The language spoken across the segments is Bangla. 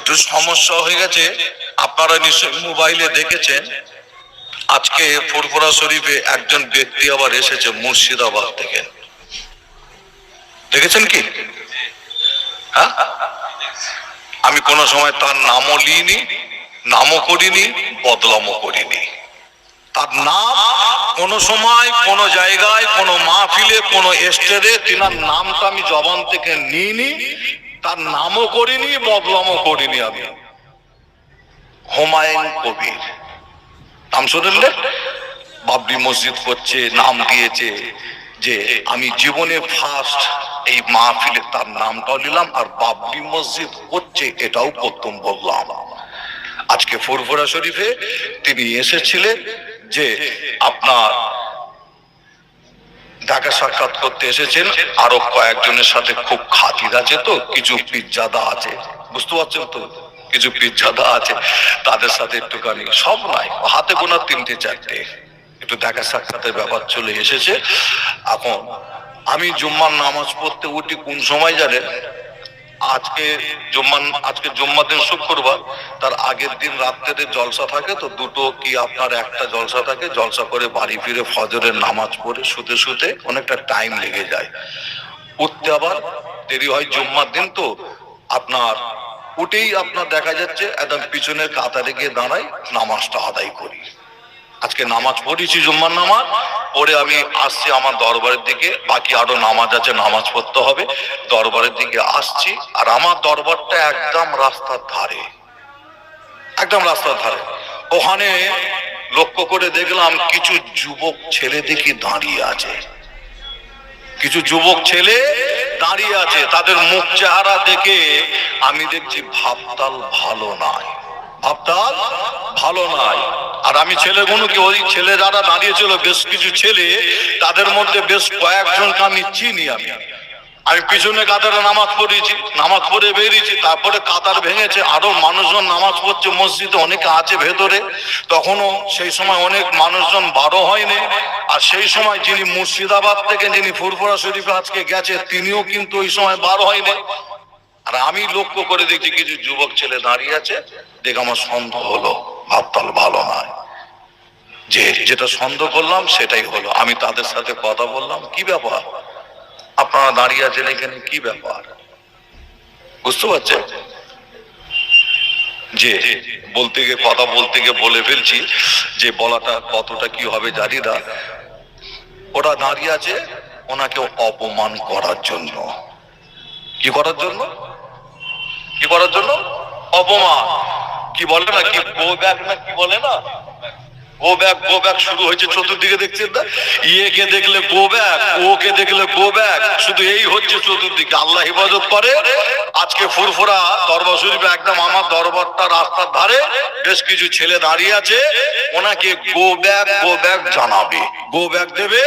একটু সমস্যা হয়ে গেছে। আপনারা নিশ্চয়ই মোবাইলে দেখেছেন, আজকে ফুরফুরা শরীফে একজন ব্যক্তি আবার এসেছে মুর্শিদাবাদ থেকে। দেখেছেন কি? হ্যাঁ, আমি কোনো সময় তার নামও লিইনি, নামও করিনি, বদলামও করিনি। তার নাম কোনো সময় কোনো জায়গায় কোনো মাহফিলে কোনো স্টেজে তিনার নামটা আমি জবান থেকে নিইনি, তার নামও করিনি, বদলামও করিনি। আমি হুমায়ুন কবির নাম শুনলে বাবরি মসজিদ করছে, নাম দিয়েছে যে আমি জীবনে ফার্স্ট এই মাহফিলে তার নামটাও নিলাম আর বাবরি মসজিদ করছে এটাও প্রথম বললাম। আজকে ফুরফুরা শরীফে তিনি এসেছিলেন যে আপনার দেখা সাক্ষাৎ করতে এসেছেন, আরো কয়েকজনের সাথে খুব খাতির আছে, তো কিছু পিজ্জাদা আছে, বুঝতে পারছেন তো, কিছু পিজ্জাদা আছে, তাদের সাথে একটুখানি, সব নাই, হাতে গোনা 3টে 4টে একটু দেখা সাক্ষাতের ব্যাপার চলে এসেছে। এখন আমি জুম্মার নামাজ পড়তে উঠি কোন সময় জানেন? আজকে জুম্মার দিন শুক্রবার, তার আগের দিন রাত্রে জলসা থাকে, তো দুটো কি আপনার একটা জলসা থাকে, জলসা করে বাড়ি ফিরে ফজরের নামাজ পড়ে শুতে শুতে অনেকটা টাইম লেগে যায়, উঠতে আবার দেরি হয়। জুম্মার দিন তো আপনার উঠেই আপনার দেখা যাচ্ছে একদম পিছনের কাতারে গিয়ে দাঁড়াই, নামাজটা আদায় করি। আজকে নামাজ পড়েছি, জুম্মার নামাজ পড়ে আমি আসছি আমার দরবারের দিকে, বাকি আরো নামাজ আছে, নামাজ পড়তে হবে, দরবারের দিকে আসছি। আর আমার দরবারটা একদম রাস্তার ধারে, একদম রাস্তার ধারে। ওখানে লক্ষ্য করে দেখলাম কিছু যুবক ছেলে দেখি দাঁড়িয়ে আছে, কিছু যুবক ছেলে দাঁড়িয়ে আছে, তাদের মুখ চেহারা দেখে আমি দেখছি ভাবতাল ভালো নাই, ভাবতাল ভালো নাই। আর আমি ছেলেগুলোকে, ওই ছেলে যারা দাঁড়িয়েছিল বেশ কিছু ছেলে, তাদের মধ্যে বেশ কয়েকজনকে আমি চিনি। আমি পিছনে কাতারে নামাজ পড়েছি, নামাজ পড়ে বেরিয়েছি, তারপরে কাতার ভেঙেছে, আরো মানুষজন নামাজ পড়ছে, মসজিদে অনেকে আছে ভেতরে, তখনও সেই সময় অনেক মানুষজন বারো হয়নি। আর সেই সময় যিনি মুর্শিদাবাদ থেকে যিনি ফুরফুরা শরীফে আজকে গেছে, তিনিও কিন্তু ওই সময় বারো হয়নি। আর আমি লক্ষ্য করে দেখছি কিছু যুবক ছেলে দাঁড়িয়ে আছে, দেখে আমার সন্দেহ হলো, ভাবতাল ভালো নয়। যেটা সন্দেহ করলাম সেটাই হলো। আমি তাদের সাথে কথা বললাম, কি ব্যাপার আপনারা দাঁড়িয়ে আছেন এখানে, কি ব্যাপার? বুঝতে পারছেন যে বলতে গিয়ে কথা বলতে গিয়ে বলে ফেলছি, যে বলাটা কতটা কি হবে জানি না। ওরা দাঁড়িয়ে আছে ওনাকে অপমান করার জন্য। কি করার জন্য? কি করার জন্য? অপমান। কি বলে না, কি গো ব্যাক না কি বলে না, গো ব্যাক, গো ব্যাক শুরু হয়েছে চতুর্দিকে, দেখছেন না? ইয়েকে দেখলে গো ব্যাক, ওকে দেখলে গো ব্যাক, শুধু এই হচ্ছে চতুর্দিকে। আল্লাহ হেফাজত করে। আজকে ফুরফুরা দরবার শরীফে একদম আমার দরবারটা রাস্তার ধারে বেশ কিছু ছেলে দাঁড়িয়ে আছে, ওনাকে গো ব্যাক জানাবে, গো ব্যাক দেবে।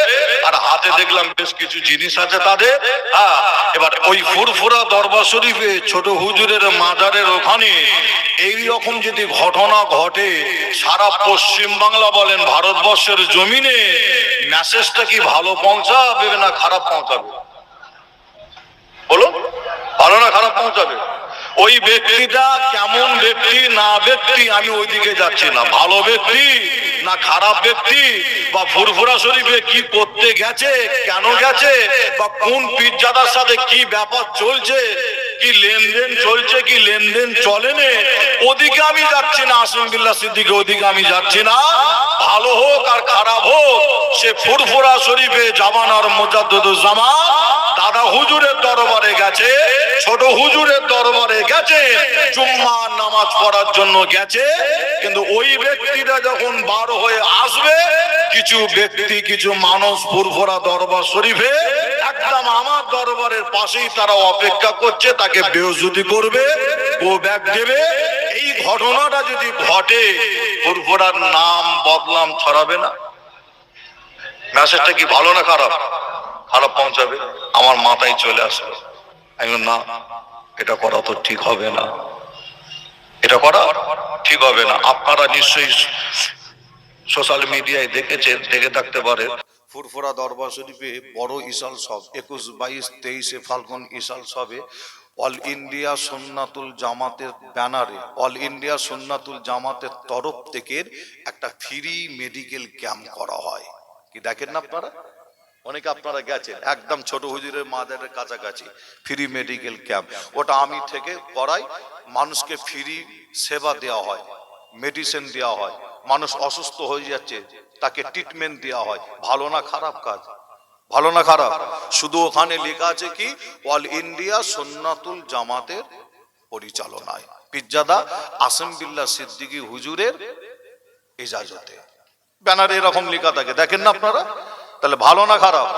আর হাতে দেখলাম বেশ কিছু জিনিস আছে তাদের। হ্যাঁ, এবার ওই ফুরফুরা দরবার শরীফে ছোট হুজুরের মাজারের ওখানে এই রকম যদি ঘটনা ঘটে, সারা পশ্চিম বাংলা বলেন ভারতবর্ষের জমিনে মেসেজটা কি ভালো পৌঁছাবে না খারাপ পৌঁছাবে? বলো, ভালো না খারাপ পৌঁছাবে? ওই ব্যক্তিটা কেমন ব্যক্তি না ব্যক্তি আমি ওইদিকে যাচ্ছি না, ভালো ব্যক্তি না খারাপ ব্যক্তি, বা ফুরফুরা শরীফে কি করতে গেছে, কেন গেছে, বা কোন পীরজাদার সাথে কি ব্যাপার চলছে, কি লেনদেন চলছে, কি লেনদেন চলেনি, ওদিকে আমি যাচ্ছি না। আসিমবিল্লাহ সিদ্দিকী ওদিকে আমি যাচ্ছি না। ভালো হোক আর খারাপ হোক, সে ফুরফুরা শরীফে জামানার মুজাদ্দিদুজ্জামান দাদা হুজুরের দরবারে গেছে, ছোট হুজুরের দরবারে গেছে, জুম্মার নামাজ পড়ার জন্য গেছে। কিন্তু ওই ব্যক্তিটা যখন বার হয়ে আসবে, কিছু ব্যক্তি, কিছু মানুষ ফুরফুরা দরবার শরীফে একদম আমার দরবারের পাশেই তারা অপেক্ষা করছে, তাকে বেইজ্জতি করবে, গো ব্যাক দেবে। এই ঘটনাটা যদি ঘটে, ফুরফুরার নাম বদনাম ছড়াবে না? মেসেজটা কি ভালো না খারাপ? খারাপ পৌঁছাবে। আমার মাথায় চলে আসলো, আমি না, এটা করা তো ঠিক হবে না, এটা করা ঠিক হবে না। আপনারা নিশ্চয়ই সোশ্যাল মিডিয়ায় দেখেছেন, দেখে থাকতে পারে, ফুরফুরা দরবার শরীফে বড় ইসাল সব 21, 22, 23 ফাল্গুন ইসাল সবে অল ইন্ডিয়া সুন্নাতুল জামাতের ব্যানারে অল ইন্ডিয়া সুন্নাতুল জামাতের তরফ থেকে একটা ফ্রি মেডিকেল ক্যাম্প করা হয়। কি দেখেন না আপনারা? অনেকে আপনারা গেছেন, একদম ছোট হুজুরের মাদারের কাছাকাছি ফ্রি মেডিকেল ক্যাম্প। ওটা আমি থেকে করাই। মানুষকে ফ্রি সেবা দেওয়া হয়, মেডিসিন দেওয়া হয়। মানুষ অসুস্থ হয়ে যাচ্ছে, তাকে ট্রিটমেন্ট দেওয়া হয়। ভালো না খারাপ কাজ? ভালো না খারাপ? শুধু ওখানে লেখা আছে কি, অল ইন্ডিয়া সুন্নাতুল জামাতের পরিচালনায় পিরজাদা আসিম বিল্লাহ সিদ্দিকী হুজুরের ইজাজতে। ব্যানারে এরকম লেখা থাকে, দেখেন না আপনারা? তাহলে ভালো না খারাপ?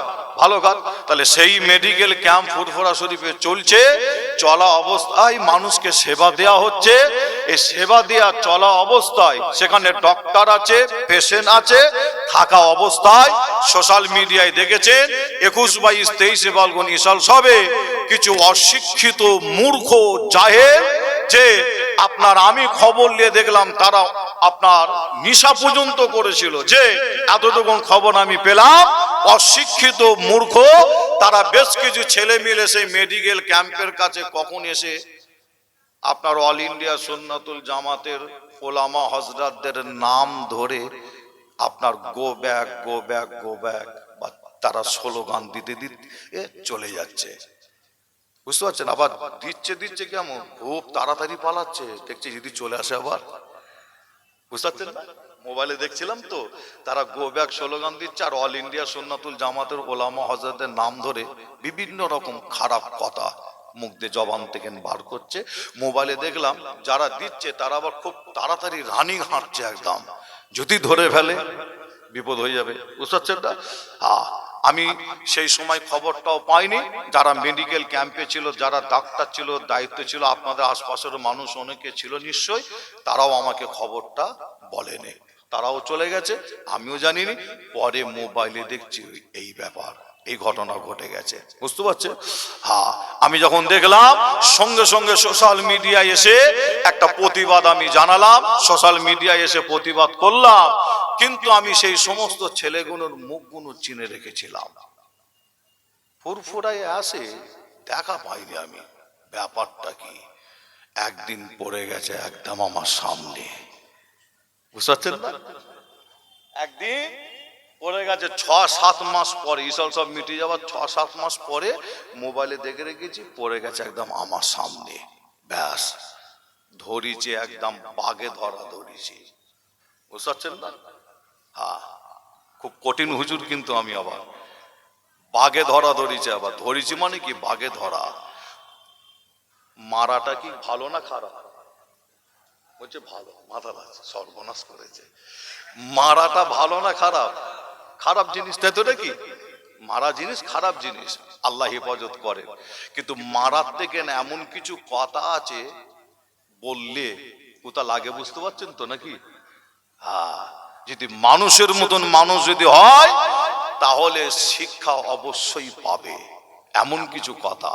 ভালো কাজ। তাহলে সেই মেডিকেল ক্যাম্প ফুরফুরা শরীফে চলছে, চলা অবস্থায় মানুষকে সেবা দেয়া হচ্ছে। এই সেবা দেয়া চলা অবস্থায় সেখানে ডক্টর আছে, পেশেন্ট আছে। থাকা অবস্থায় সোশ্যাল মিডিয়ায় দেখেছেন 21, 22, 23 ফাল্গুন ইসাল সবে কিছু অশিক্ষিত মূর্খ জাহেল, যে আপনার আমি খবর নিয়ে দেখলাম তারা আপনার নিশা পর্যন্ত করেছিল, যে এতটুকু খবর আমি পেলাম। অশিক্ষিত মূর্খ তারা বেশ কিছু ছেলে মিলে সেই মেডিকেল ক্যাম্পের কাছে কখন এসে আপনার অল ইন্ডিয়া সুন্নাতুল জামাতের ওলামা হযরতদের নাম ধরে আপনার go back go back go back বা তারা স্লোগান দিতে দিতে চলে যাচ্ছে। বুঝতে পারছেন? আবার দিচ্ছে কেমন, খুব তাড়াতাড়ি পালাচ্ছে। দেখছি যদি চলে আসে আবার। বুঝতে পারছেন না? মোবাইলে দেখছিলাম তো, তারা গো ব্যাক স্লোগান দিচ্ছে আর অল ইন্ডিয়া সুন্নাতুল জামাতের ওলামা হযরতের নাম ধরে বিভিন্ন রকম খারাপ কথা মুখ দিয়ে জবান থেকে বার করছে। মোবাইলে দেখলাম যারা দিচ্ছে তারা আবার খুব তাড়াতাড়ি রানিং হাঁটছে একদম, যদি ধরে ফেলে বিপদ হয়ে যাবে। বুঝতে পারছেন না? আমি সেই সময় খবরটাও পাইনি। যারা মেডিকেল ক্যাম্পে ছিল, যারা ডাক্তার ছিল, দায়িত্ব ছিল, আপনাদের আশপাশের মানুষ অনেকে ছিল নিশ্চয়, তারাও আমাকে খবরটা বলেনি। তারাও চলে গেছে, আমিও জানিনি। পরে মোবাইলে দেখছি এই ব্যাপার, এই ঘটনা ঘটে গেছে। বুঝতে পারছেন? আমি যখন দেখলাম সঙ্গে সঙ্গে সোশ্যাল মিডিয়ায় এসে একটা প্রতিবাদ আমি জানালাম, সোশ্যাল মিডিয়ায় এসে প্রতিবাদ করলাম। কিন্তু আমি সেই সমস্ত ছেলেগুলোর মুখগুলো চিনে রেখেছিলাম। ফুরফুরায় আসে দেখা পাইনি আমি। ব্যাপারটা কি, একদিন পড়ে গেছে একদম আমার সামনে। বুঝতে পারছেন না? একদিন পড়ে গেছে 6-7 মাস পরে, ইসল সব মিটে যাওয়ার 6-7 মাস পরে মোবাইলে দেখে রেখেছি, পড়ে গেছে একদম আমার সামনে। ব্যাস ধরিছে, একদম বাগে ধরা ধরিছি। বুঝতে পারছেন না? খুব কঠিন হুজুর, কিন্তু আমি আবার বাগে ধরা ধরিছে। আবার ধরিছি মানে কি, বাগে ধরা। মারাটা কি ভালো না খারাপ? বলছে ভালো, মাথা লাগছে, সর্বনাশ করেছে। মারাটা ভালো না খারাপ? খারাপ জিনিস, তাই তো? নাকি মারা জিনিস খারাপ জিনিস, আল্লাহ হেফাজত করে। কিন্তু মারার থেকে না এমন কিছু কথা আছে বললে কোথা লাগে, বুঝতে পারছেন তো নাকি? যদি মানুষের মতন মানুষ যদি হয় তাহলে শিক্ষা অবশ্যই পাবে। এমন কিছু কথা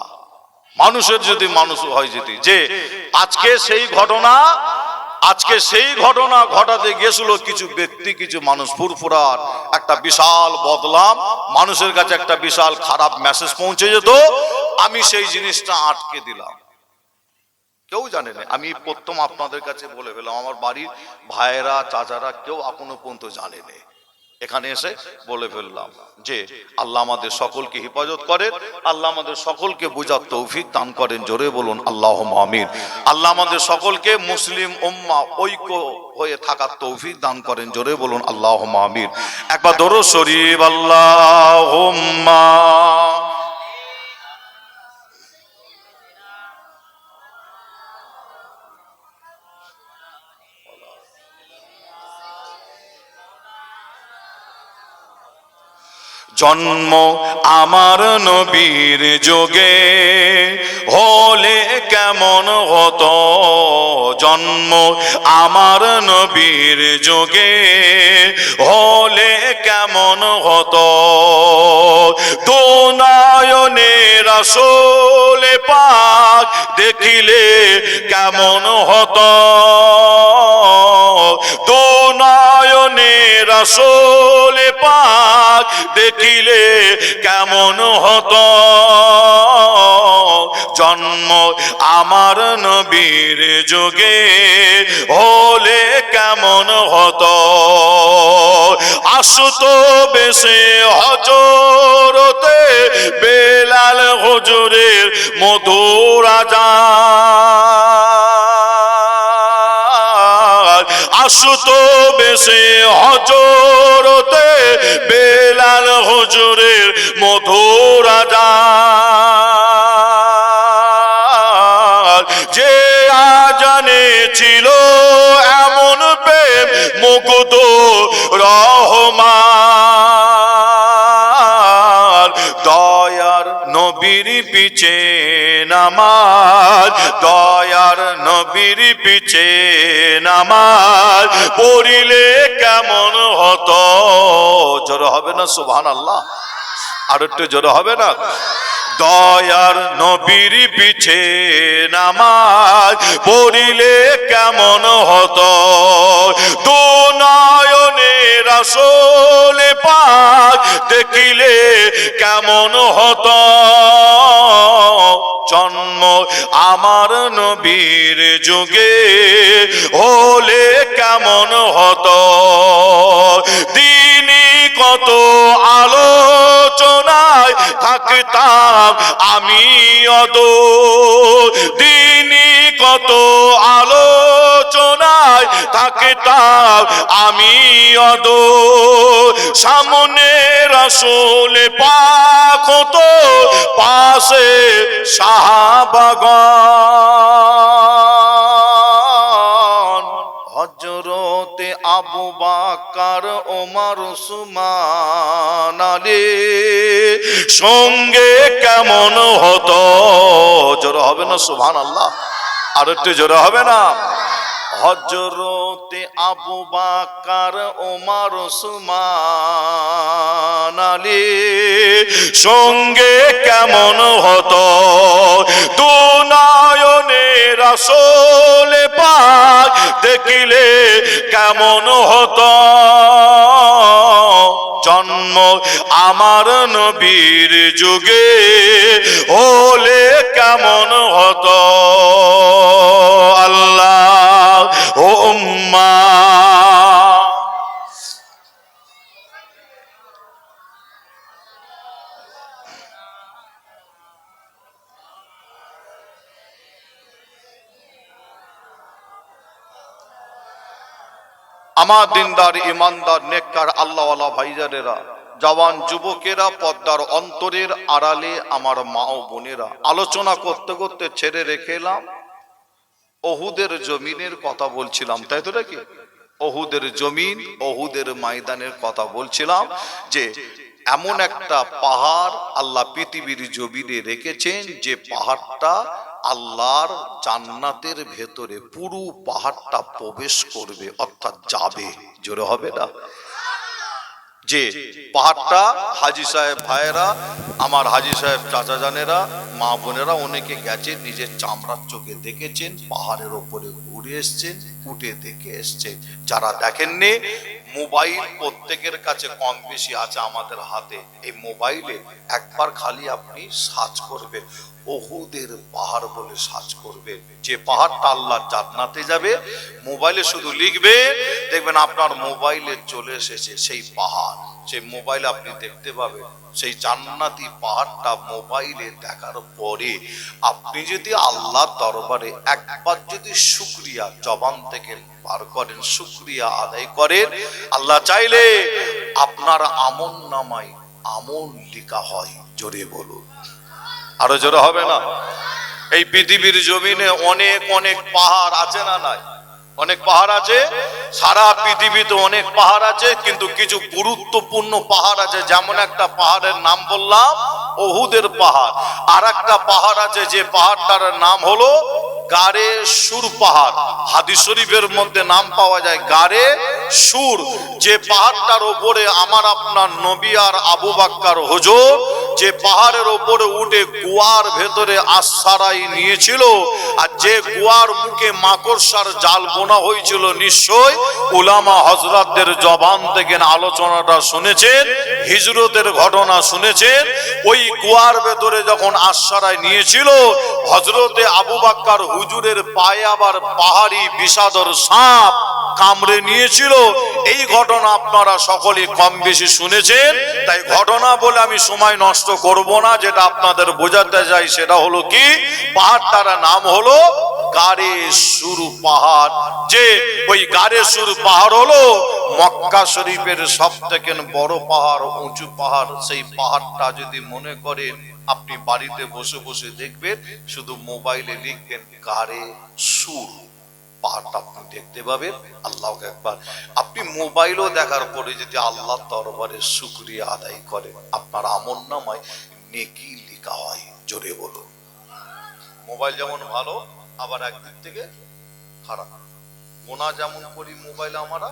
মানুষের যদি মানুষ হয়, যদি যে আজকে সেই ঘটনা ঘটাতে গিয়েছিল কিছু ব্যক্তি, কিছু মানুষ, ফুরফুরার একটা বিশাল বদলাম, মানুষের কাছে একটা বিশাল খারাপ মেসেজ পৌঁছে যেত। আমি সেই জিনিসটা আটকে দিলাম, কেউ জানে না। আমি প্রথম আপনাদের কাছে বলে ফেলাম, আমার বাড়ির ভাইয়েরা চাচারা কেউ এখনো পর্যন্ত জানে না। এখানে এসে বলে ফেললাম যে আল্লাহ আমাদের সকলকে হেফাজত করেন, আল্লাহ আমাদের সকলকে বুঝার তৌফিক দান করেন। জোরে বলুন আল্লাহুম্মা আমিন। আল্লাহ আমাদের সকলকে মুসলিম উম্মাহ ঐক্য হয়ে থাকার তৌফিক দান করেন। জোরে বলুন আল্লাহুম্মা আমিন। একবার দরুদ শরীফ আল্লাহুম্মা। জন্ম আমার নবীর যোগে হলে কেমন হতো, জন্ম আমার নবীর যোগে হলে কেমন হতো, দু নয়নে রাসূল পাক দেখিলে কেমন হতো, দু নয়নে রাসূল পাক দেখিলে কেমন হতো। জন্ম আমার নবীর যুগে হলে কেমন হতো, আসতো বেশে হজরতে বেলাল হুজুরের মধুর আযান, আসতো বেশে হজরতে বেলাল হুজুরের মধুর আযান, যে আজানে ছিল এমন প্রেম মুগ্ধ রহমান, দয়ার নবীর পিছে নামাজ, দয়ার নবীর পিছে নামাজ পড়িলে কেমন হতো। জোরে হবে না সুবহানাল্লাহ? আর একটু জোরে হবে না? দয়ার নবীর পিছে নামাজ পড়িলে কেমন হতো, দু নয়নে রাসূল পাক দেখিলে কেমন হতো, জন্ম আমার নবীর যুগে হলে কেমন হতো, দিনই কত আলোচনায় থাকতাম আমি অদূর, দিনই কত আলোচনায় থাকতাম আমি অদূর, সামনে রাসূল পাক হতো পাশে সাহাবাগণ, হযরতে আবু বকর ওমর উসমান আলী সঙ্গে কেমন হতো। জোরে হবে না সুবহানাল্লাহ? আর একটু জোরে হবে না? হযরতে আবু বকর ওমর উসমান আলী সঙ্গে কেমন হতো, দু নয়নে রাসূল পাক দেখিলে কেমন হতো, জন্ম আমার নবীর যুগে হলে কেমন হতো। আল্লাহ উম্মা আমার দিনদার ইমানদার নেককার আল্লাহওয়ালা ভাইজানেরা, জওয়ান যুবকেরা, পর্দার অন্তরের আড়ালে আমার মা ও বোনেরা, আলোচনা করতে করতে ছেড়ে রেখে এলাম ওহুদের জমিনের কথা বলছিলাম, তাই তো নাকি? ওহুদের জমিন, ওহুদের ময়দানের কথা বলছিলাম যে এমন একটা পাহাড় আল্লাহ পৃথিবীর জমিনে রেখেছেন যে পাহাড়টা আল্লাহর জান্নাতের ভেতরে পুরো পাহাড়টা প্রবেশ করবে, অর্থাৎ যাবে। জোরে হবে না? যে পাহাড়টা হাজী সাহেব ভাইয়েরা, আমার হাজী সাহেব চাচা জানেরা, মা বোনেরা অনেকে গেছেন, নিজের চামড়ার চোখে দেখেছেন, পাহাড়ের ওপরে ঘুরে এসছেন, উঠে দেখে এসছেন। যারা দেখেননি, মোবাইল প্রত্যেকের কাছে কম বেশি আছে আমাদের হাতে, এই মোবাইলে একবার খালি আপনি সার্চ করবেন, ওহুদের পাহাড় বলে সার্চ করবেন, যে পাহাড়টা আল্লাহ জান্নাতে যাবে, মোবাইলে শুধু লিখবে, দেখবেন আপনার মোবাইলে চলে এসেছে সেই পাহাড়, সেই মোবাইলে আপনি দেখতে পাবেন সেই জান্নাতি পাহাড়টা। মোবাইলে দেখার পরে আপনি যদি আল্লাহর দরবারে একবার যদি শুকরিয়া জবান থেকে বার করেন, শুকরিয়া আদায় করেন, আল্লাহ চাইলে আপনার আমল নামায় আমল লেখা হয়। জোরে বলুন, আরো জোরে হবে না? এই পৃথিবীর জমিনে অনেক অনেক পাহাড় আছে না নাই? অনেক পাহাড় আছে, সারা পৃথিবীতে অনেক পাহাড় আছে, কিন্তু কিছু গুরুত্বপূর্ণ পাহাড় আছে। যেমন একটা পাহাড়ের নাম বললাম ওহুদের পাহাড়, আর একটা পাহাড় আছে যে পাহাড়টার নাম হলো গারে সুর পাহাড়। হাদিস শরীফের মধ্যে নাম পাওয়া যায় গারে সুর, যে পাহাড়টার উপরে আমার আপনার নবী আর আবু বাক্কার হুজুর যে পাহাড়ের উপরে উঠে কুয়ার ভেতরে আশ্রয় নিয়েছিল, আর যে কুয়ার মুখে মাকড়সার জাল বোনা হয়েছিল, নিশ্চয় উলামা হযরতদের জবান থেকে আলোচনাটা শুনেছেন, হিজরতের ঘটনা শুনেছেন। ওই কুয়ার ভেতরে যখন আশ্রয় নিয়েছিল, হযরতে আবু বাক্কার হুজুরের পায়ে আবার পাহাড়ি বিষাদর সাপ কামড়ে নিয়েছিল। এই ঘটনা আপনারা সকলেই কম বেশি শুনেছেন, তাই ঘটনা বলে আমি সময় নষ্ট করব না। যেটা আপনাদের বোঝাতে চাই সেটা হলো কি, পাহাড়টার নাম হলো গারে সুর পাহাড়। যে ওই গারে সুর পাহাড় হলো মক্কা শরীফের সবথেকে বড় পাহাড়, উঁচু পাহাড়। সেই পাহাড়টা যদি মনে করেন আপনি বাড়িতে বসে বসে দেখবেন, শুধু মোবাইলে লিখবেন গারে সুর, পাহাড়টা আপনি দেখতে পাবেন। আল্লাহকে একবার আপনি মোবাইলও দেখার পরে যদি আল্লাহর দরবারে শুকরিয়া আদায় করেন, আপনার আমলনামায় নেকি লেখা হয়। জোরে বলুন। মোবাইল যেমন ভালো, আবার একদিক থেকে খারাপ। গোনা যেমন করি মোবাইলে আমরা,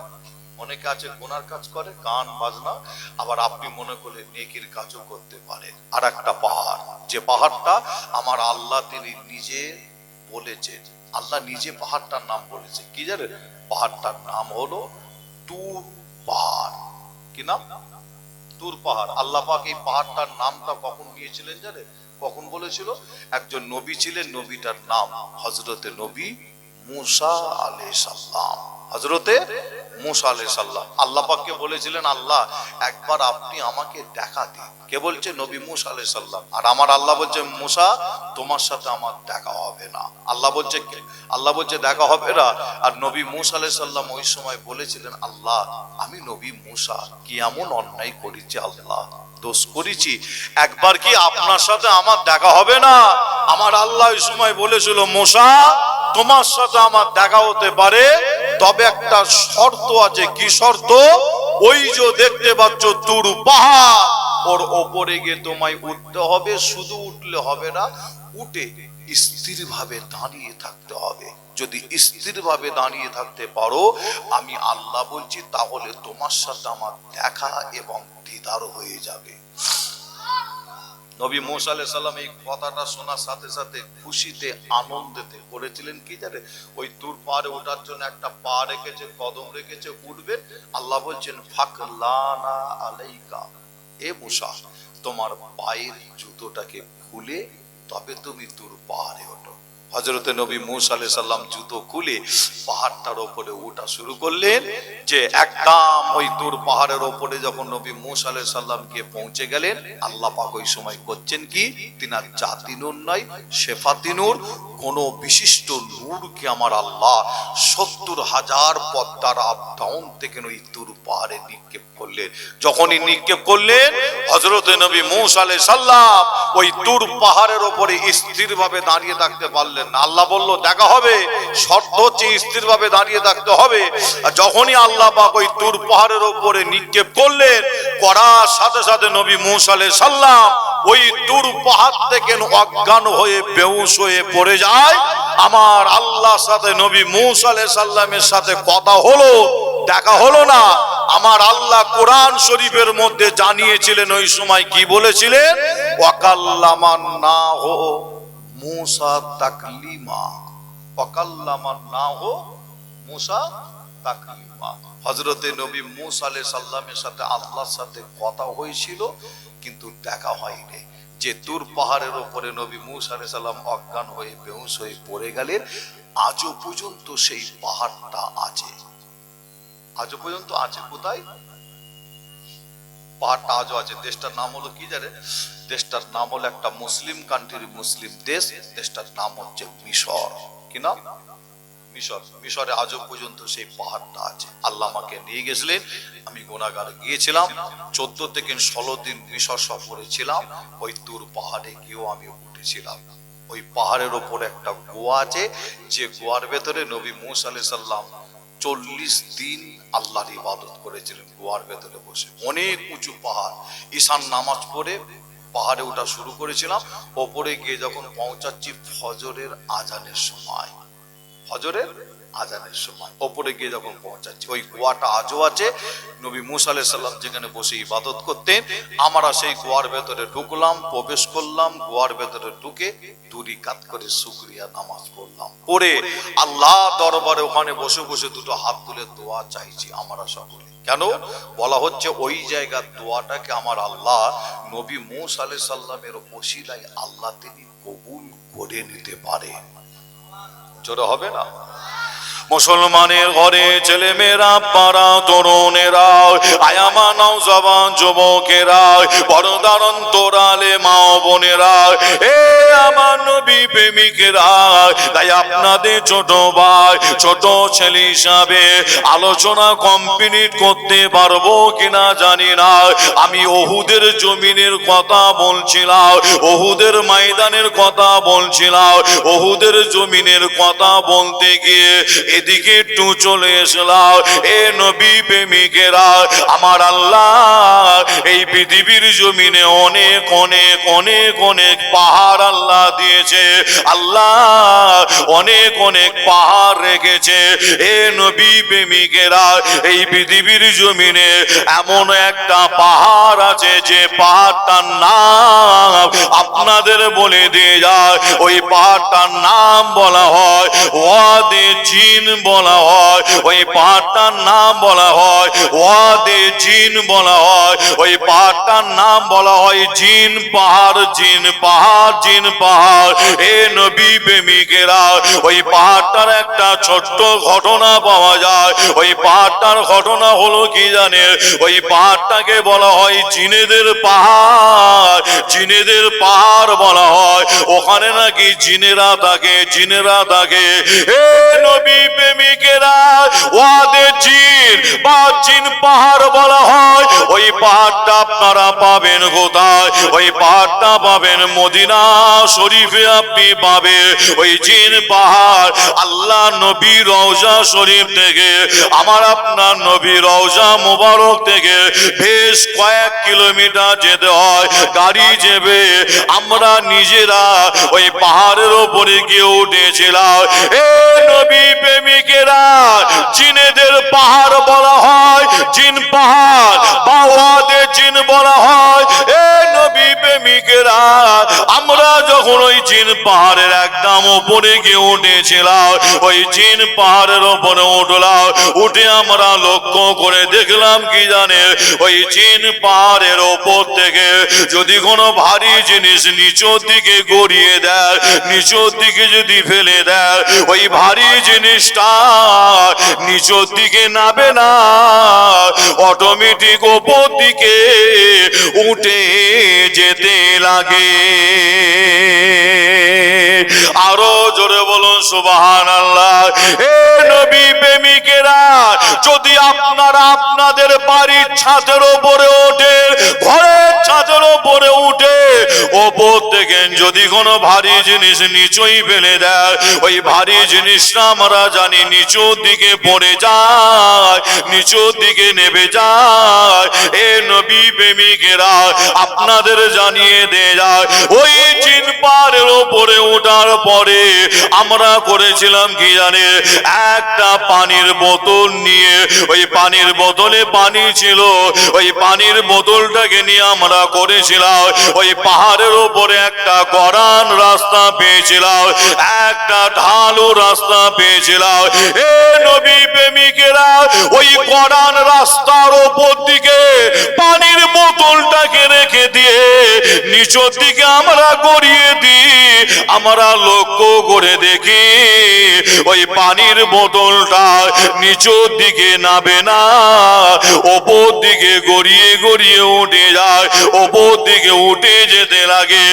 অনেকে আছে গোনার কাজ করে, গান বাজনা, আবার আপনি মনে করলে নেকির কাজও করতে পারেন। আর একটা পাহাড়, যে পাহাড়টা আমার আল্লাহ তিনি নিজে বলেছেন, আল্লাহ নিজে পাহাড়টার নাম বলেছে কি জানেন? পাহাড়টার নাম হলো তুর পাহাড়। কি নাম? তুর পাহাড়। আল্লাহ পাক এই পাহাড়টার নামটা কখন দিয়েছিলেন জানেন? কখন বলেছিল? একজন নবী ছিলেন, নবীটার নাম হযরতে নবী মুসা আলাইহিস সালাম। হযরতে মুসা আলাইহিস সালাম আল্লাহ পাককে বলেছিলেন, আল্লাহ একবার আপনি আমাকে দেখা দিন। কে বলছে? নবী মুসা আলাইহিস সালাম। আর আমার আল্লাহ বলছে, মুসা তোমার সাথে আমার দেখা হবে না। আল্লাহ বলছে দেখা হবে না। আর নবী মুসা আলাইহিস সালাম ওই সময় বলেছিলেন, আল্লাহ আমি নবী মুসা কি এমন অন্যায় করেছি, আল্লাহ দোষ করেছি, একবার কি আপনার সাথে আমার দেখা হবে না? আমার আল্লাহ ওই সময় বলেছিল, মুসা তোমার সাথে আমার দেখা হতে পারে, তবে একটা শর্ত আছে। কি শর্ত? ওই যে দেখতে পাচ্ছ তুর পাহাড়, ওর ওপরে গিয়ে তোমায় উঠতে হবে। শুধু উঠলে হবে না, উঠে স্থির ভাবে দাঁড়িয়ে থাকতে হবে। যদি স্থির ভাবে দাঁড়িয়ে থাকতে পারো, আমি আল্লাহ বলছি, তাহলে তোমার সাথে আমার দেখা এবং দিদার হয়ে যাবে। নবী মুসা আলাইহিস সালাম এই কথাটা শোনার সাথে সাথে খুশিতে আনন্দেতে করেছিলেন কি জানে? ওই তুর পাহাড়ে ওঠার জন্য একটা পা রেখেছে, কদম রেখেছে, উঠবে। আল্লাহ বলছেন, ফাকলানা আলাইকা, এ মুসা তোমার পায়ের জুতোটাকে খুলে তবে তুমি তুর পাহাড়ে ওঠো। হযরতে নবী মুসা আলাইহিস সালাম জুতো খুলে পাহাড়টার উপরে ওঠা শুরু করলেন। যে একদম ওই তুর পাহাড়ের উপরে যখন নবী মুসা আলাইহিস সালাম গিয়ে পৌঁছে গেলেন, আল্লাহ পাক ওই সময় করছেন কি, তিনার জাতি নূর নয়, সেফাতি নূর, কোন বিশিষ্ট নূরকে আমার আল্লাহ ৭০,০০০ পদ্মার আপ ডাউন থেকে ওই তুর পাহাড়ে নিক্ষেপ করলেন। যখনই নিক্ষেপ করলেন, হযরতে নবী মুসা আলাইহিস সালাম ওই তুর পাহাড়ের উপরে স্থির ভাবে দাঁড়িয়ে থাকতে পারলেন না। আল্লাহ বলল দেখা হবে, শর্ত হচ্ছে স্থির ভাবে দাঁড়িয়ে থাকতে হবে। আর যখনই আল্লাহ পাক ওই তুর পাহাড়ের উপরে নিক্ষেপ করলেন, করার সাথে সাথে নবী মুসা আলাইহিস সালাম ওই তুর পাহাড় থেকে অজ্ঞান হয়ে বেহুশ হয়ে পড়ে যায়। আমার আল্লাহর সাথে নবী মুসা আলাইহিস সালামের সাথে কথা হলো, দেখা হলো না। আমার আল্লাহ কোরআন শরীফের মধ্যে জানিয়েছিলেন, ওই সময় কি বলেছিলেন? ওয়াকাল্লামান্নাহু মুসা তাকলিমা, ওয়াকাল্লামান্নাহু মুসা তাকলিমা। হযরতে নবী মুসা আলাইহিস সালামের সাথে আল্লাহর সাথে কথা হয়েছিল, কিন্তু দেখা হয়নি। যে তুর পাহাড়ের উপরে নবী মুসা আলাইহিস সালাম অজ্ঞান হয়ে বেহুশ হয়ে পড়ে গেলেন, আজও পর্যন্ত সেই পাহাড়টা আছে। আজও পর্যন্ত আছে। কোথায়? পাহাড়টা আজও আছে। দেশটার নাম হলো কি জানেন? দেশটার নাম হলো একটা মুসলিম কান্ট্রি, মুসলিম দেশ। দেশটার নাম হচ্ছে মিশর। কি নাম? মিশর। মিশরে আজও পর্যন্ত সেই পাহাড়টা আছে। আল্লাহ আমাকে নিয়ে গেছিলেন, আমি গুনাহগার গিয়েছিলাম। 14 থেকে 16 দিন মিশর সফরে ছিলাম। ওই তুর পাহাড়ে গিয়েও আমি উঠেছিলাম। ওই পাহাড়ের ওপরে একটা গোয়া আছে, যে গোয়ার ভেতরে নবী মুসা আলাইহিস সালাম 40 দিন আল্লাহর ইবাদত করেছিলেন গোয়ার ভেতরে বসে। অনেক উঁচু পাহাড়। ঈশান নামাজ পড়ে পাহাড়ে ওঠা শুরু করেছিলাম। ওপরে গিয়ে যখন পৌঁছাচ্ছি ফজরের আজানের সময়, ফজরের আজানের সময় ওপরে গিয়ে যখন পৌঁছাচ্ছি, ওই কুয়াটা আজও আছে। নবী মুসা আলাইহিস সালাম যেখানে বসে ইবাদত করতেন, আমরা সেই কুয়ার ভেতরে ঢুকলাম, প্রবেশ করলাম। কুয়ার ভেতরে ঢুকে 2 রাকাত করে শুকরিয়া নামাজ পড়লাম। পড়ে আল্লাহ দরবারে ওখানে বসে বসে 2 হাত তুলে দোয়া চাইছি আমরা সকলে। কেন বলা হচ্ছে ওই জায়গার দোয়াটাকে আমার আল্লাহ নবী মুসা আলাইহিস সালামের ওসিলায় আল্লাহ তিনি কবুল করে নিতে পারে। জোরে হবে না? মুসলমানের ঘরে ছেলে মেয়েরা, পাড়া তরুণেরা, আয়ামা নওজওয়ান যুবকেরা, পর্দার অন্তরালে মা বোনেরা, এ আমার নবী প্রেমিকেরা, তাই আপনাদের ছোট ভাই ছোট ছেলে হিসাবে আলোচনা কমপ্লিট করতে পারবো কিনা জানি না। আমি ওহুদের জমিনের কথা বলছিলাম, ওহুদের ময়দানের কথা বলছিলাম। ওহুদের জমিনের কথা বলতে গিয়ে এদিকে একটু চলে এসলাম। এ নবী প্রেমিকেরা, আমার আল্লাহ এই পৃথিবীর জমিনে অনেক অনেক অনেক অনেক পাহাড় আল্লাহ দিয়েছে। আল্লাহ অনেক অনেক পাহাড় রেখেছে। এ নবী প্রেমিকেরা, এই পৃথিবীর জমিনে এমন একটা পাহাড় আছে যে পাহাড়টার নাম আপনাদের বলে দিয়ে যায়। ওই পাহাড়টার নাম বলা হয় ওয়াদে জিন বলা হয়। ওই পাহাড়টার নাম বলা হয় ওয়াদে জিন বলা হয়। ওই পাহাড়টার নাম বলা হয় জিন পাহাড়, জিন পাহাড়, জিন পাহাড়। এ নবী প্রেমিকেরা, ওই পাহাড়টার একটা ছোট্ট ঘটনা পাওয়া যায়। ওই পাহাড়টার ঘটনা হলো কি জানে? ওই পাহাড়টাকে বলা হয় জিনেদের পাহাড়, জিনেদের পাহাড় বলা হয়। ওখানে নাকি জিনেরা থাকে, জিনেরা থাকে। এ নবী প্রেমিকেরা, ওয়াদে জিন বা জিন পাহাড় বলা হয়। ওই পাহাড়টা আপনারা পাবেন কোথায়? ওই পাহাড়টা পাবেন মদিনা শরীফে আপনি পাবেন ওই জিন পাহাড়। আল্লাহ নবী রওজা শরীফ থেকে, আমার আপনার নবী রওজা মুবারক থেকে বেশ কয়েক কিলোমিটার যেতে হয় গাড়ি চেপে। আমরা নিজেরা ওই পাহাড়ের ওপরে গিয়ে উঠেছিলাম। এ নবী প্রেমিকেরা, জিনেদের পাহাড় বলা হয় জিন পাহাড় বা ওয়াদে জিন বলা হয়। এ নবী প্রেমিকেরা, আমরা যখন ওই জিন পাহাড়ের একদম উপরে গিয়ে উঠেছিলাম, ওই জিন পাহাড়ের উপরে উঠলাম। উঠে আমরা লক্ষ্য করে দেখলাম কি জানে? ওই জিন পাহাড়ের ওপর থেকে যদি কোনো ভারী জিনিস নিচের দিকে গড়িয়ে দেয়, নিচের দিকে যদি ফেলে দেয়, ওই ভারী জিনিসটা নিচের দিকে নাবে না, অটোমেটিক ওপর দিকে উঠে যেতে লাগে। আরো জোরে বলুন সুবহানাল্লাহ। এ নবী প্রেমিকেরা, যদি আপনারা আপনাদের বাড়ির ছাদের উপরে ওঠে, ঘরের ছাদের উপরে উঠে ওপর থেকে যদি কোনো ভারী জিনিস নিচেই ফেলে দেয়, ওই ভারী জিনিসটা আমরা জানি নিচের দিকে পড়ে যায়, নিচের দিকে নেমে যায়। এ নবী প্রেমিকেরা, আপনাদের জানিয়ে দিয়ে যায়, ওই জিন পাহাড়ের উপরে ওঠার পরে আমরা করেছিলাম কি জানে? একটা পানির বোতল নিয়ে, ওই পানির বোতলে পানি ছিল, ওই পানির বোতলটাকে নিয়ে আমরা করেছিলাম ওই পাহাড়ের উপরে একটা গড়ান রাস্তা পেয়েছিলাম, একটা ঢালু রাস্তা পেয়েছিলাম। এ নবী প্রেমিকেরা, ওই গড়ান রাস্তার উপর দিকে পানির বোতলটাকে রেখে দিয়ে নিচের দিকে আমরা গড়িয়ে দিই। আমরা লক্ষ্য করে দেখি ওই পানির বোতলটা নিচের দিকে নাবে না, ওপর দিকে গড়িয়ে গড়িয়ে উঠে যায়, ওপর দিকে উঠে যেতে লাগে।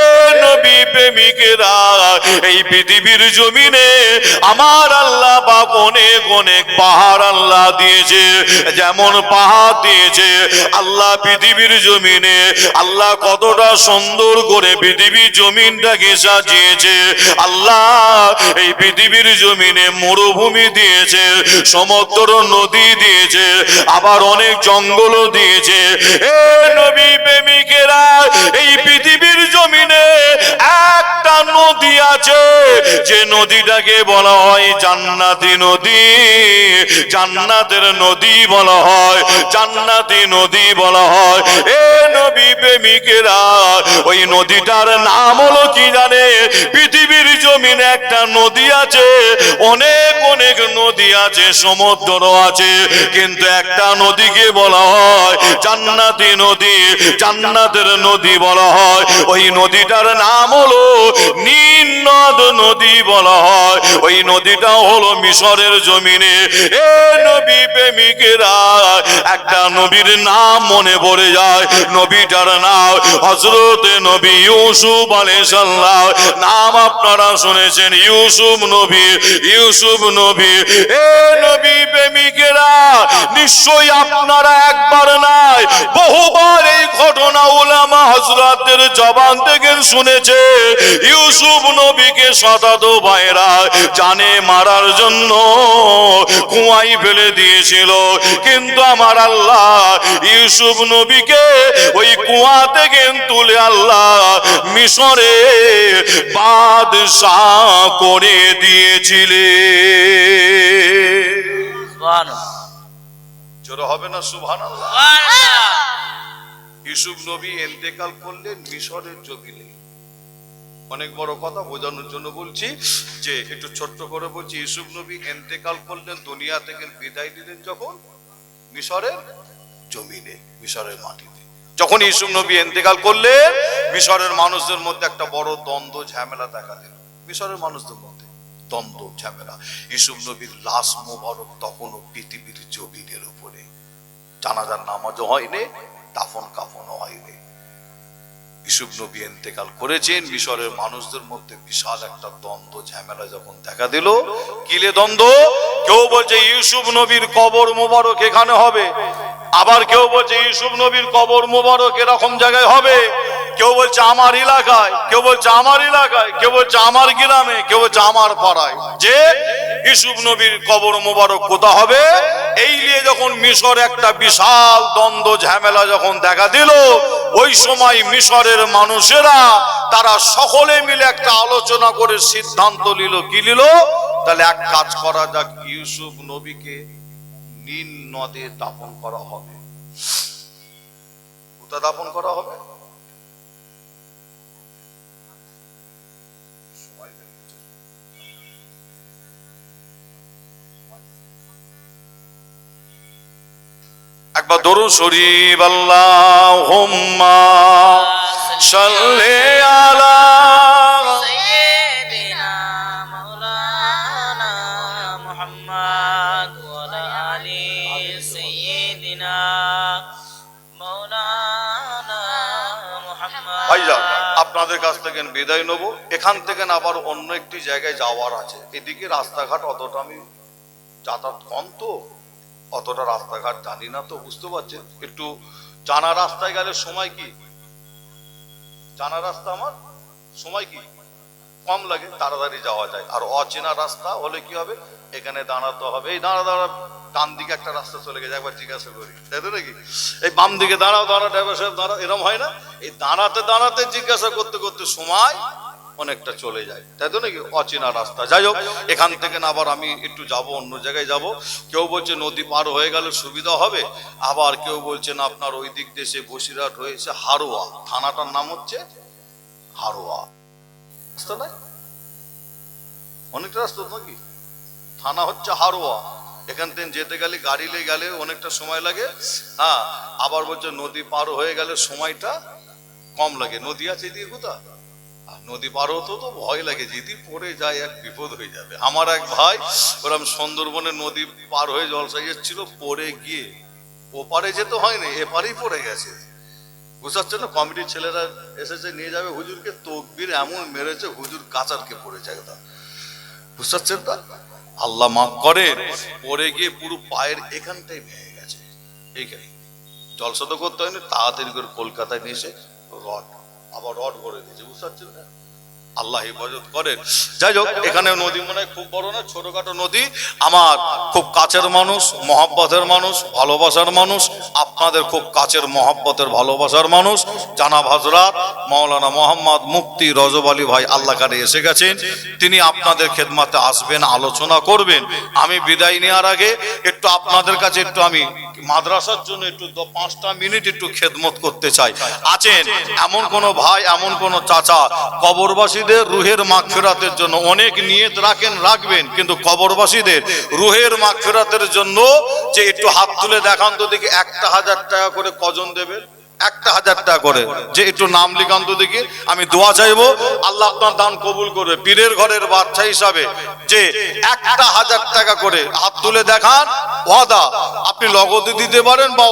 এ নবী প্রেমিকেরা, এই পৃথিবীর জমিনে আমার আল্লাহ পাক অনেক অনেক পাহাড় আল্লাহ দিয়েছে। যেমন পাহাড় দিয়েছে আল্লাহ পৃথিবীর জমিনে, আল্লাহ কতটা সুন্দর করে পৃথিবীর জমিনটাকে সাজিয়েছে। আল্লাহ এই পৃথিবীর জমিনে মরুভূমি দিয়েছে, সমুদ্র নদী দিয়েছে, আবার অনেক জঙ্গলও দিয়েছে। এ নবী প্রেমিকেরা, এই পৃথিবীর জমিনে একটা নদী আছে যে নদীটাকে বলা হয় জান্নাতি নদী, জান্নাতের নদী বলা হয়, জান্নাতি নদী বলা হয়। এ নবী প্রেমিকেরা, ওই নদীটার নাম হলো কি জানে? পৃথিবীর জমিনে একটা নদী আছে, অনেক অনেক নদী আছে, সমুদ্র আছে, কিন্তু একটা নদীকে বলা হয় জান্নাতি নদী, জান্নাতের নদী বলা হয়। ওই নদীটার নাম হলো নীল নদ নদী বলা হয়। ওই নদীটা হলো মিশরের জমিনে। এ নবী প্রেমিকেরা, একটা নবীর নাম মনে পড়ে যায়, নবীটার নাম হযরত নবী ইউসুফ আলাইহিস সালাম। নাম আপনারা শুনেছেন, ইউসুফ নবী, ইউসুফ নবী। এ নবী প্রেমিকেরা, নিশ্চয়ই আপনারা একবার নাই বহুবার এই ঘটনা উলামা হযরতদের জবান থেকে শুনেছে। ইউসুফ নবীকে শতাত ভাইরা জানে মারার জন্য কুয়ায় ফেলে দিয়েছিল, কিন্তু আমার আল্লাহ ইউসুফ নবীকে ওই কুয়া থেকে তুলে আল্লাহ মিশরে বাদশাহ করে দিয়েছিলেন। জোরে হবে না সুবহানাল্লাহ? ইউসুফ নবী ইন্তেকাল করলেন মিশরের জমিনে। অনেক বড় কথা বোঝানোর জন্য বলছি, যে একটু ছোট্ট করে বলছি। ইউসুফ নবী ইন্তেকাল করলেন, দুনিয়া থেকে বিদায় দিলেন যখন মিশরের জমিনে, মিশরের মাটিতে। যখন ইউসুফ নবী ইন্তেকাল করলেন, মিশরের মানুষদের মধ্যে একটা বড় দ্বন্দ্ব ঝামেলা দেখা দিল। মিশরের মানুষদের মধ্যে দ্বন্দ্ব ঝামেলা। ইউসুফ নবীর লাশ মোবারক তখনও পৃথিবীর জমিনের উপরে, জানাজার নামাজও হয়নি, দাফন কাফনও হয়নি। ইউসুফ নবী ইন্তেকাল করেছেন, মিশরের মানুষদের মধ্যে বিশাল একটা দ্বন্দ্ব ঝামেলা যখন দেখা দিল। কিলে দ্বন্দ্ব? কেউ বলছে ইউসুফ নবীর কবর মোবারক এখানে হবে, আবার কেউ বলছে ইউসুফ নবীর কবর মোবারক এরকম জায়গায় হবে, কেউ বলছে আমার এলাকায়, কেউ বলছে আমার এলাকায়, কেউ বলছে আমার গ্রামে, কেউ বলছে আমার পাড়ায়, যে ইউসুফ নবীর কবর মোবারক কোথা হবে। এই নিয়ে যখন মিশর একটা বিশাল দ্বন্দ্ব ঝামেলা যখন দেখা দিল, ওই সময় মিশরের মানুষেরা তারা সকলে মিলে একটা আলোচনা করে সিদ্ধান্ত নিল। কি নিল? তাহলে এক কাজ করা যাক, ইউসুফ নবীকে নীল নদে দাফন করা হবে। কোথায় দাফন করা হবে? একবার দরুদ শরীফ আল্লাহুম্মা সাল্লি আলা সাইয়্যিদিনা মাওলানা মুহাম্মদ ওয়া আলা আলি সাইয়্যিদিনা মাওলানা মুহাম্মদ। ভাইজান, আপনাদের কাছ থেকে বিদায় নেব। এখান থেকে আবার অন্য একটি জায়গায় যাওয়ার আছে। এদিকে রাস্তাঘাট অতটা আমি যাতায়াত কম, তো অতটা রাস্তাঘাট জানি না, তো বুঝতে পারছেন। একটু জানা রাস্তায় গেলে সময় কি, জানা রাস্তা আমার সময় কি কম লাগে, তাড়াতাড়ি যাওয়া যায়। আর অচেনা রাস্তা হলে কি হবে, এখানে দাঁড়াতে হবে। এই দাঁড়া ডান দিকে একটা রাস্তা চলে গেছে, একবার জিজ্ঞাসা করি, তাই তো নাকি? এই বাম দিকে দাঁড়াও, দাঁড়া ড্রাইভার সাহেব দাঁড়া, এরকম হয় না? এই দাঁড়াতে দাঁড়াতে জিজ্ঞাসা করতে করতে সময় অনেকটা চলে যায়, তাই তো নাকি? অচেনা রাস্তা। যাই হোক, এখান থেকে আবার আমি একটু যাব, অন্য জায়গায় যাব। কেউ বলছে নদী পার হয়ে গেলে সুবিধা হবে, আবার কেউ বলছেন আপনার ওই দিক দেশে বসিরহাট হয়েছে হারোয়া, থানাটার নাম হচ্ছে হারোয়া। রাস্তা নাই, অনেকটা রাস্তা নাকি? থানা হচ্ছে হারোয়া। এখান থেকে যেতে গেলে গাড়ি নিয়ে গেলে অনেকটা সময় লাগে। হ্যাঁ, আবার বলছে নদী পার হয়ে গেলে সময়টা কম লাগে। নদী আছে এদিকে কোথা? নদী পার হতো তো ভয় লাগে, যদি পড়ে যায় এক বিপদ হয়ে যাবে। আমার এক ভাই ওরকম সুন্দরবনে নদী পার হয়ে জলসা যাচ্ছিল, পড়ে গিয়ে ওপারে যেতে হয়নি, এপারেই পড়ে গেছে। বুঝতে না? কমিটির ছেলেরা এসেছে নিয়ে যাবে হুজুরকে, তকবির এমন মেরেছে হুজুর কাচারকে পড়েছে একদম। বুঝতে পারছেন তা? আল্লাহ মাফ করে, পড়ে গিয়ে পুরো পায়ের এখানটাই ভেঙে গেছে। এইখানে জলসা তো করতে হয়নি, তাড়াতাড়ি করে কলকাতায় নিয়ে এসে রড, আবার রড ভরে দিয়েছে। বুঝতে পারছেন না? আল্লাহ হেফাজত করেন। যাই হোক, এখানে নদী মনে হয় খুব বড় না, ছোটখাটো নদী। আমার খুব কাছের মানুষ, মহব্বতের মানুষ, ভালোবাসার মানুষ, আপনাদের খুব কাছের মহব্বতের ভালোবাসার মানুষ জানাব হযরত মাওলানা মোহাম্মদ মুফতি রজব আলী ভাই আল্লাহ কারে এসে গেছেন। তিনি আপনাদের খেদমতে আসবেন, আলোচনা করবেন। আমি বিদায় নেওয়ার আগে একটু আপনাদের কাছে একটু আমি মাদ্রাসার জন্য একটু 5টা মিনিট একটু খেদমত করতে চাই। আছেন এমন কোন ভাই, এমন কোন চাচা কবরবাসীদের রুহের মাগফিরাতের জন্য অনেক নিয়ত রাখবেন, কিন্তু কবরবাসীদের রুহের মাগফিরাতের জন্য যে একটু হাত তুলে দেখান তো দেখি 1000 টাকা করে কজন দেবেন? 1000 টাকা করে, যে একটু নাম লিখান তো দেখি। আমি দোয়া চাইবো, আল্লাহ আপনার দান কবুল করবে। পীরের ঘরের বাচ্চা হিসাবে যে 1000 টাকা করে হাত তুলে দেখান, ওয়াদা আপনি লগদে দিতে পারেন বা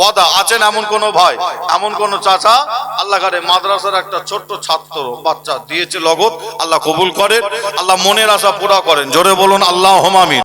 ওয়াদা। আছেন এমন কোন ভাই, এমন কোন চাচা? আল্লাহ করে মাদ্রাসার একটা ছোট্ট ছাত্র বাচ্চা দিয়েছে লগদ, আল্লাহ কবুল করেন, আল্লাহ মনের আশা পুরা করেন। জোরে বলুন আল্লাহুম্মা আমিন।